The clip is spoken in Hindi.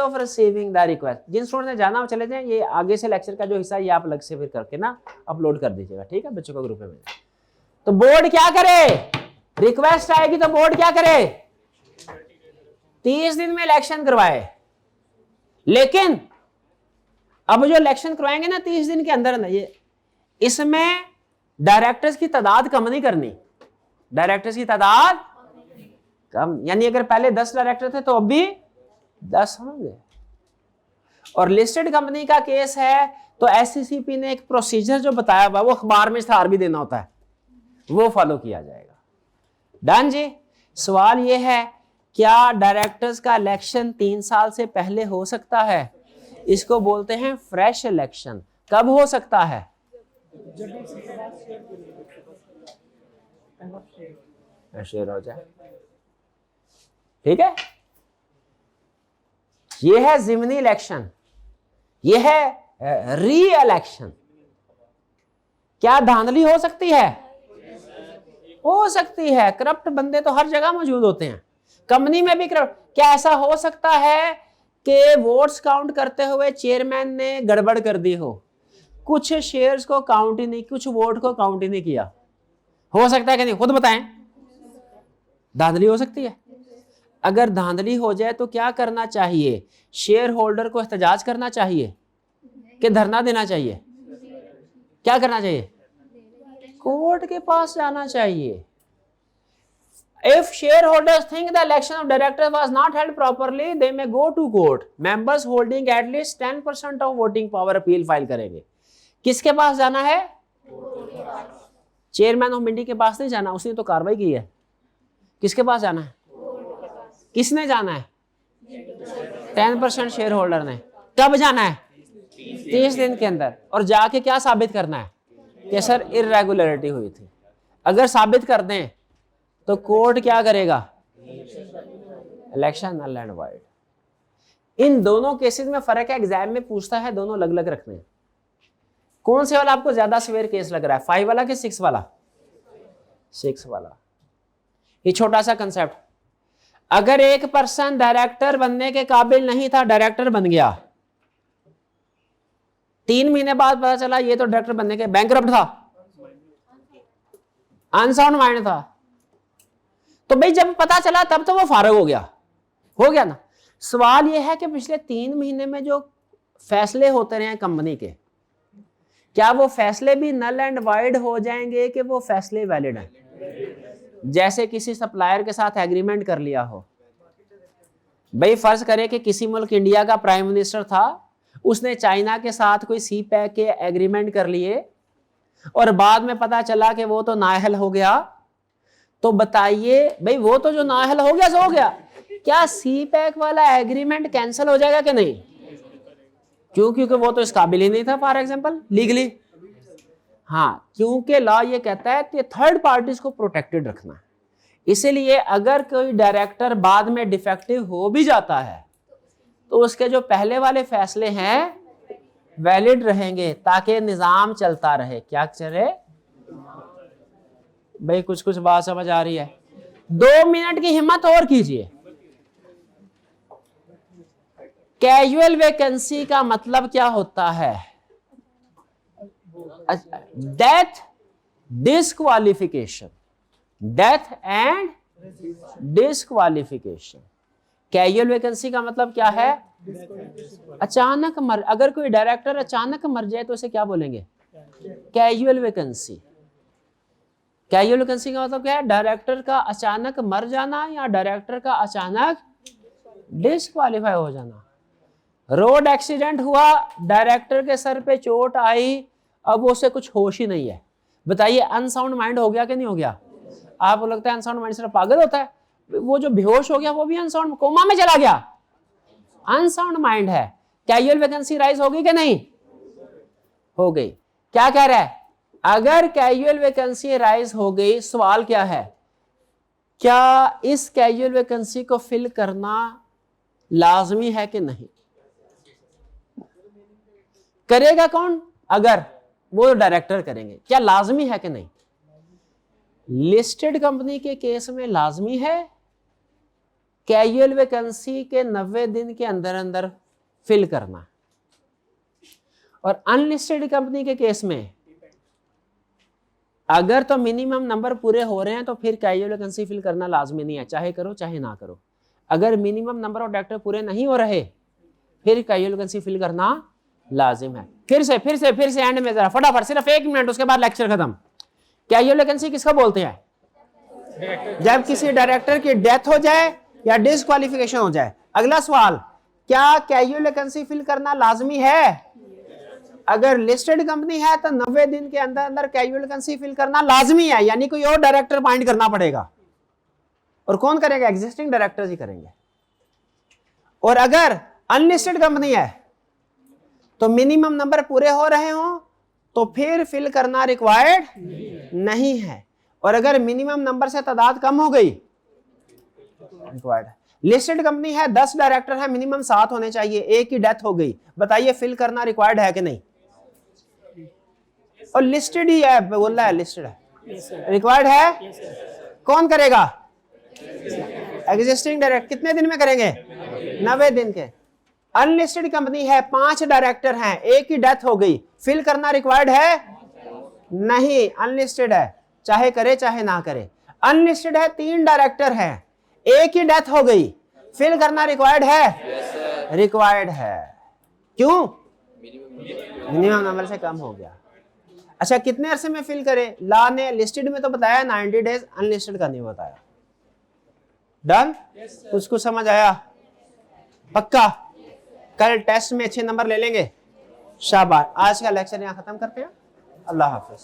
Of receiving the request. जिन स्टूडेंट ने जाना चले जाएं, ये आगे से लेक्चर का जो हिस्सा है ये आप अलग से फिर करके ना अपलोड कर दीजिएगा, ठीक है बच्चों को ग्रुप में। तो बोर्ड क्या करे, रिक्वेस्ट आएगी तो बोर्ड क्या करे, 30 दिन में इलेक्शन करवाए। लेकिन अब जो इलेक्शन करवाएंगे ना 30 दिन के अंदर, ये इसमें डायरेक्टर्स की तादाद कम नहीं करनी, डायरेक्टर्स की तादाद कम, यानी अगर पहले 10 डायरेक्टर थे तो अब भी 10 होंगे। और लिस्टेड कंपनी का केस है तो एससीसीपी ने एक प्रोसीजर जो बताया हुआ वो अखबार में इश्तहार भी देना होता है, वो फॉलो किया जाएगा। डन जी। सवाल ये है, क्या डायरेक्टर्स का इलेक्शन 3 साल से पहले हो सकता है? इसको बोलते हैं फ्रेश इलेक्शन। कब हो सकता है? शेयर हो जाए, ठीक है। ये है जिमनी इलेक्शन, ये है री इलेक्शन। क्या धांधली हो सकती है? हो सकती है। करप्ट बंदे तो हर जगह मौजूद होते हैं, कंपनी में भी करप्ट। क्या ऐसा हो सकता है कि वोट्स काउंट करते हुए चेयरमैन ने गड़बड़ कर दी हो, कुछ शेयर्स को काउंट ही नहीं, कुछ वोट को काउंट ही नहीं किया? हो सकता है कि नहीं, खुद बताएं। धांधली हो सकती है। अगर धांधली हो जाए तो क्या करना चाहिए? शेयर होल्डर को एहतजाज करना चाहिए कि धरना देना चाहिए? क्या करना चाहिए? कोर्ट के पास जाना चाहिए। If shareholders think the election of directors was not held properly, they may go to court. Members holding at least 10% of voting power appeal file करेंगे। किसके पास जाना है? चेयरमैन ऑफ मंडी के पास नहीं जाना, उसने तो कार्रवाई की है। किसके पास जाना है? किसने जाना है? 10% शेयर होल्डर ने। कब जाना है? 30 दिन के अंदर। और जाके क्या साबित करना है कि सर इरेगुलरिटी हुई थी। अगर साबित कर दें तो कोर्ट क्या करेगा? Election null and void. इन दोनों केसेस में फर्क है, एग्जाम में पूछता है, दोनों अलग अलग रखने हैं। कौन से वाला आपको ज्यादा सीवियर केस लग रहा है, 5 वाला कि 6 वाला? 6 वाला। ये छोटा सा कंसेप्ट, अगर एक पर्सन डायरेक्टर बनने के काबिल नहीं था, डायरेक्टर बन गया, 3 महीने बाद पता चला ये तो डायरेक्टर बनने के बैंकरप्ट था, अनसाउंड माइंड था, तो भाई जब पता चला तब तो वो फारग हो गया ना। सवाल ये है कि पिछले 3 महीने में जो फैसले होते रहे कंपनी के, क्या वो फैसले भी नल एंड वाइड हो जाएंगे कि वो फैसले वैलिड हैं? जैसे किसी सप्लायर के साथ एग्रीमेंट कर लिया हो, भाई फर्ज करें कि किसी मुल्क इंडिया का प्राइम मिनिस्टर था, उसने चाइना के साथ कोई सी पैक के एग्रीमेंट कर लिए और बाद में पता चला कि वो तो नाअहल हो गया, तो बताइए भाई वो तो जो नाअहल हो गया सो हो गया, क्या सी पैक वाला एग्रीमेंट कैंसिल हो जाएगा कि नहीं? क्यों? क्योंकि वो तो इस काबिल ही नहीं था फॉर एग्जांपल लीगली। हाँ, क्योंकि लॉ ये कहता है कि थर्ड पार्टीज को प्रोटेक्टेड रखना है। इसीलिए अगर कोई डायरेक्टर बाद में डिफेक्टिव हो भी जाता है तो उसके जो पहले वाले फैसले हैं वैलिड रहेंगे ताकि निजाम चलता रहे। क्या चले भाई? कुछ बात समझ आ रही है? 2 मिनट की हिम्मत और कीजिए। कैजुअल वैकेंसी का मतलब क्या होता है? Death disqualification, death and disqualification. Casual vacancy का मतलब क्या है? अचानक मर, अगर कोई डायरेक्टर अचानक मर जाए तो उसे क्या बोलेंगे? Casual vacancy. कैजुअल वैकेंसी का मतलब क्या है? डायरेक्टर का अचानक मर जाना या डायरेक्टर का अचानक डिस्क्वालीफाई हो जाना। रोड एक्सीडेंट हुआ, डायरेक्टर के सर पे चोट आई, अब उसे कुछ होश ही नहीं है, बताइए अनसाउंड माइंड हो गया कि नहीं हो गया? आपको लगता है अनसाउंड माइंड सिर्फ पागल होता है? वो जो बेहोश हो गया वो भी अनसाउंड, कोमा में चला गया, अनसाउंड माइंड है। कैजुअल वैकेंसी राइज होगी कि नहीं? हो गई। क्या कह रहा है? अगर कैजुअल वैकेंसी राइज हो गई, सवाल क्या है, क्या इस कैजुअल वैकेंसी को फिल करना लाजमी है कि नहीं? करेगा कौन? अगर वो डायरेक्टर करेंगे, क्या लाजमी है कि नहीं? लिस्टेड कंपनी के केस में लाजमी है कैजुअल वैकेंसी के 90 दिन के अंदर अंदर फिल करना। और अनलिस्टेड कंपनी के केस में अगर तो मिनिमम नंबर पूरे हो रहे हैं तो फिर कैजुअल वैकेंसी फिल करना लाजमी नहीं है, चाहे करो चाहे ना करो। अगर मिनिमम नंबर ऑफ डायरेक्टर पूरे नहीं हो रहे फिर कैजुअल वैकेंसी फिल करना लाजिम है। फिर से एंड में जरा फटाफट सिर्फ 1 मिनट, उसके बाद लेक्चर खत्म। कैजुअल वैकेंसी किसको बोलते हैं? जब किसी डायरेक्टर की डेथ हो जाए या डिसक्वालिफिकेशन हो जाए। अगला सवाल, क्या कैजुअल वैकेंसी फिल करना लाजमी है? अगर लिस्टेड कंपनी है तो 90 दिन के अंदर अंदर कैजुअल वैकेंसी फिल करना लाजमी है, यानी कोई और डायरेक्टर अपॉइंट करना पड़ेगा। और कौन करेगा? एग्जिस्टिंग डायरेक्टर्स ही करेंगे। और अगर अनलिस्टेड कंपनी है तो मिनिमम नंबर पूरे हो रहे हो तो फिर फिल करना रिक्वायर्ड नहीं है। और अगर मिनिमम नंबर से तादाद कम हो गई रिक्वायर्ड है। लिस्टेड कंपनी है, 10 डायरेक्टर है, मिनिमम 7 होने चाहिए, एक की डेथ हो गई, बताइए फिल करना रिक्वायर्ड है कि नहीं? और लिस्टेड ही है, बोल रहा है लिस्टेड है, रिक्वायर्ड है। कौन करेगा? Existing director. कितने दिन में करेंगे? 90 दिन के। अनलिस्टेड कंपनी है, 5 डायरेक्टर हैं, एक की डेथ हो गई, फिल करना रिक्वायर्ड है? नहीं, अनलिस्टेड है, चाहे करे चाहे ना करे। अनलिस्टेड है, 3 डायरेक्टर हैं, एक ही डेथ हो गई, फिल करना रिक्वायर्ड है? रिक्वायर्ड है। क्यों? मिनिमम नंबर से कम हो गया। अच्छा, कितने अरसे में फिल करें? लॉ ने लिस्टेड में तो बताया 90 डेज, अनलिस्टेड का नहीं बताया। डन? कुछ समझ आया? पक्का? कल टेस्ट में अच्छे नंबर ले लेंगे। शाबाश। आज का लेक्चर यहाँ खत्म करते हैं। अल्लाह हाफिज।